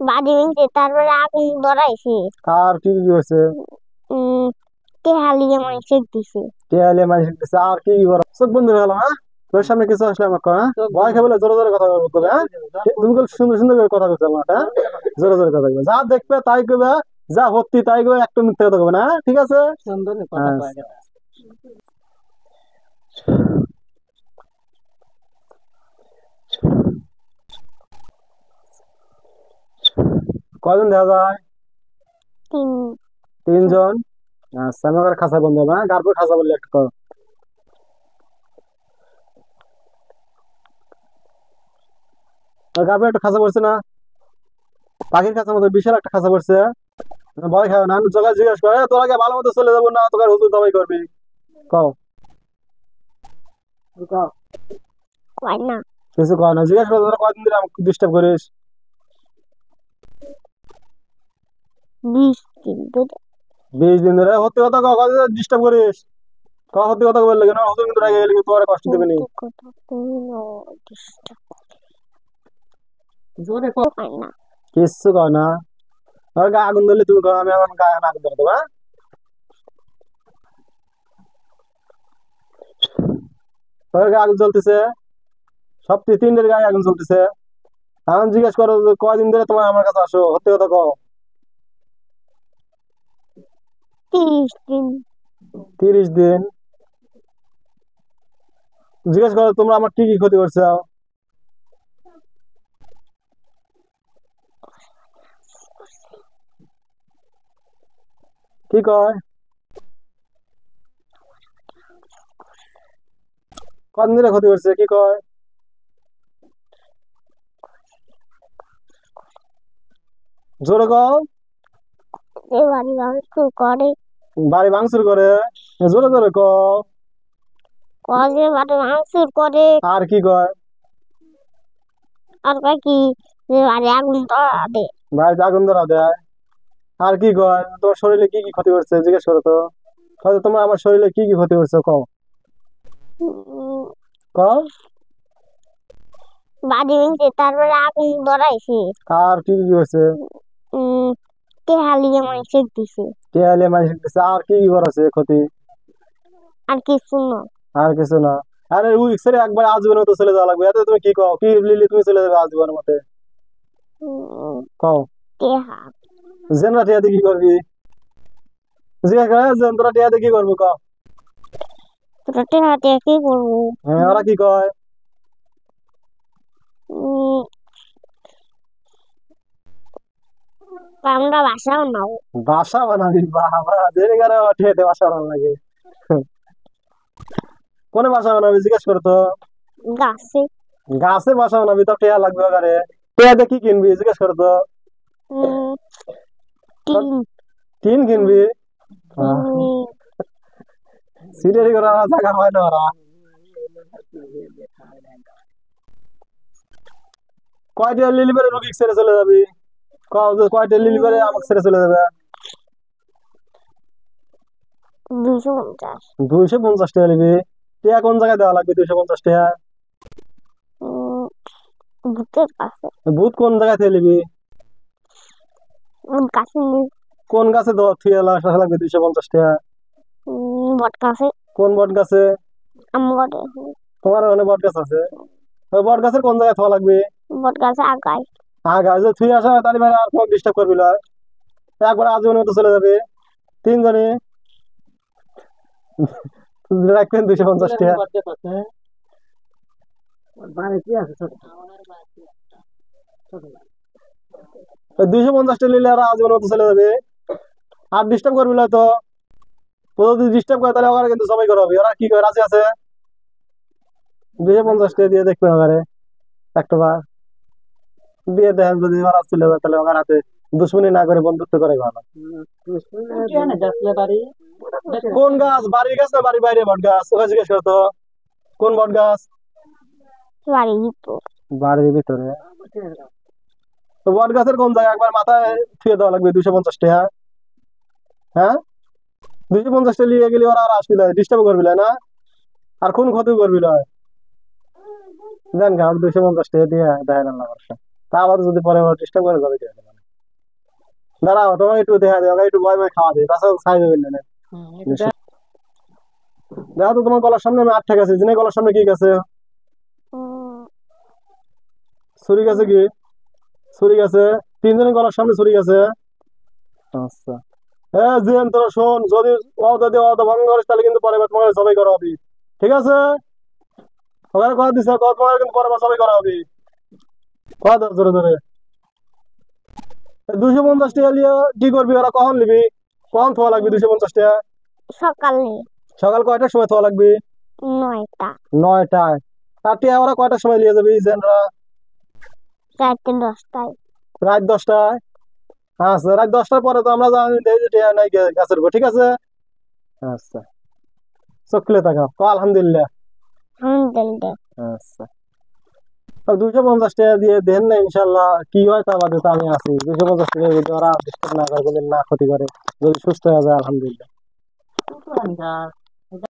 বাড়ি ভেঙছে, তারপরে আগুন ধরাইছে। আর কি কি হয়েছে? উম তেহালিয়ে মানুষের দিছে। টেয়ালে মাইক দিছে। আর কি কি করো? চোখ বন্ধ হয়ে গেল, হ্যাঁ? তোর সামনে কিছু আসলে আমাকে, হ্যাঁ? ভয় খেয়ে বলে জোরে জোরে কথা বলবো তবে, হ্যাঁ? তুমি বলে সুন্দর সুন্দর করে কথা বলছো আমার, হ্যাঁ? জোরে জোরে কথা বলবে, যা দেখবে তাই করবে, যা ভর্তি তাই করবে, একটা মিথ্যে কথা কবে না, হ্যাঁ? ঠিক আছে? হ্যাঁ। কয়জন দেখা যায়? তিন। 3 জন। আচ্ছা, আমি ওখানে খাঁচা বন্ধ হবে, হ্যাঁ? গারপুর খাঁচা বললে একটা করো। গারপুর একটা খাঁচা পড়ছে না? পাখির খাঁচার মতো বিশাল একটা খাঁচা পড়ছে। ভয় খাও না, জোগাড় জিজ্ঞেস করে তোরা কি ভালো মতো চলে যাবো না তোকে হুজুর দাবাই করবি? কও। কয় না। কিছু কয় না, জিজ্ঞেস করে তোরা কয়দিন ধরে আমাকে ডিস্টার্ব করিস? 20 দিন ধরে। 20 দিন ধরে? সত্যি কথা কও, কয়দিন ডিস্টার্ব করিস? কও, সত্যি কথা বললে কেন? হুজুর কিন্তু রেগে গেলে তোমার কষ্ট দেবে নি। সত্যি কথা কোনো ডিস্টার্ব কয় না। কিচ্ছু কয় না। আর গায়ে আগুন ধরলে তুমি কও, আমি আমার গায়ে আগুন ধরে দেবো, হ্যাঁ? তোর গায়ে আগুন জ্বলতেছে, সব 3টের গায়ে আগুন জ্বলতেছে। এখন জিজ্ঞেস করো যে কয়দিন ধরে তোমার আমার কাছে আসো, সত্যি কথা কও। 30 দিন। 30 দিন। জিজ্ঞেস করো তোমরা আমার কি কি ক্ষতি করছো? কি কয়? কদিন ধরে ক্ষতি করছে কি কয়? জোরে কও। যে বাড়ি ভাঙচুর করে। বাড়ি ভাঙচুর করে? জোরে জোরে কও। যে বাড়ি ভাঙচুর করে। আর কি কয়? আর কয় কি, যে বাড়ি আগুন ধরা দে। বাড়িতে আগুন ধরা দেয়? আর কি কয়? তোমার শরীরে কি কি ক্ষতি করছে জিজ্ঞেস করো তো। হয়তো তোমার আমার শরীরে কি কি ক্ষতি করছে কও। উম, কও। বাড়ি ভেঙছে, তারপরে আগুন ধরাইছে। আর কি কি করছে? তেহালিয়ে মানুষের দিছে। টেয়ালে মাইক দিছে। আর কি কি করেছে ক্ষতি? আর কিছু না। আর কিছু না? আরে উইক্সের একবার আজীবনের মতো চলে যাওয়া লাগবে, এত তুমি কি কও? কি লিলি তুমি চলে যাবে আজীবনের মতে? উম, কও। তেহা। জেনরা টিয়াতে কি করবি? জিজ্ঞেস করে জেনরা টিয়াতে কি করবো কও। তোরা তেহা দিয়ে কি করবো? হ্যাঁ, ওরা কি কয়? উম, আমরা বাসা বানাবো। বাসা বানাবি? বাবা, জেনে গেলে টিয়াতে বাসা বানানো লাগে। কোনে বাসা বানাবি জিজ্ঞেস করতো। গাছে। গাছে বাসা বানাবি তো টিয়া লাগবে ওখানে। টিয়াতে কি কিনবি জিজ্ঞেস করতো। উম, টিন। টিন কিনবি? উম, সিটারি করা জায়গা হয় না ওরা। কয়টা লিলিবারে রুগী ছেড়ে চলে যাবি? কও যে কয়টা লিলিবারে আমাকে ছেড়ে চলে যাবে? 250। 250 টাকা নিবি? টিয়া কোন জায়গায় দেওয়া লাগবে 250 টাকা? উম, ভূতের কাছে। ভূত কোন জায়গায় থেকে নিবি? কাছে নেই। কোন গাছে থুয়ে আসা লাগবে 250 টাকা? বট গাছে। কোন বট গাছে? আম গড়ে। তোমার ওখানে বট গাছ আছে? ওই বট গাছের কোন জায়গায় থাকা লাগবে? বট গাছে আগায়। গাছ থুয়ে আসা তাহলে মানে আর তোমাকে ডিস্টার্ব করবি না, একবার আজীবনের মতো চলে যাবে 3 জনে। রাখবেন 250 টাকা। 250 টাকা নিলে আর আজীবনের মতো চলে যাবে, আর ডিস্টার্ব করবি না তো। ও যদি ডিস্টার্ব করে তাহলে ওখানে কিন্তু সবাই করা হবে। ওরা কি করে রাজি আছে? 250 টাকা দিয়ে দেখবে ওখানে একটা বার দিয়ে দেখেন, যদি ওরা চলে যায় তাহলে ওখানে হাতে দুশ্মনী না করে বন্ধুত্ব করে ভালো। কোন গাছ? বাড়ির গাছ না বাড়ির বাইরে বট গাছ? ওখানে জিজ্ঞেস করতো কোন বট গাছ? বাড়ির ভিতর। বাড়ির ভিতরে? তো বট গাছের কোন জায়গায় একবার মাথায় থুয়ে দেওয়া লাগবে 250 টাকা? হ্যাঁ, 250 টাকা নিয়ে গেলে ওরা আর আসবি না, ডিস্টার্ব করবি না, আর কোন ক্ষতি করবি না। দেন গা 250 টাকা দিয়ে দেখেন আল্লাহ ভরসা। তা আবার যদি পরে ডিস্টার্ব করে যাবে। দাঁড়াও তোমাকে একটু দেখা দেয় একটু ভয় ভয় খাওয়া দেয় তাছাড়া খাই দেবেন না দেখো তো তোমার গলার সামনে আমি 8 গেছে জিনে গলার সামনে কি গেছে ছুরি গেছে কি ছুরি গেছে 3 জনের গলার সামনে ছুরি গেছে আচ্ছা জিয়ান তোরা শোন যদি ওয়াদা ভঙ্গ করিস তাহলে কিন্তু পরে তোমাকে সবাই করা হবে ঠিক আছে ওখানে কথা দিছে তোমার কিন্তু পরে সবাই করা হবে কথা জোরে জোরে 250 টাকা নিয়ে কি করবি ওরা কখন নিবি কখন থোয়া লাগবে 250 টাকা সকালে সকাল কয়টার সময় থোয়া লাগবে 9টা 9টায় আর টিয়া ওরা কয়টার সময় নিয়ে যাবি জেনরা 4টা 10টায় রাত 10টায় আচ্ছা রাত 10টার পরে তো আমরা জানি যে টিয়া নাই গাছের উপর ঠিক আছে আচ্ছা চোখলে থাকা আলহামদুলিল্লাহ আলহামদুলিল্লাহ আচ্ছা 250 টাকা দিয়ে দেন না ইনশাল্লাহ কি হয় তা বাদে তো আমি আছি 250 টাকা যদি ওরা ডিস্টার্ব না করে না ক্ষতি করে যদি সুস্থ হয়ে যায় আলহামদুলিল্লাহ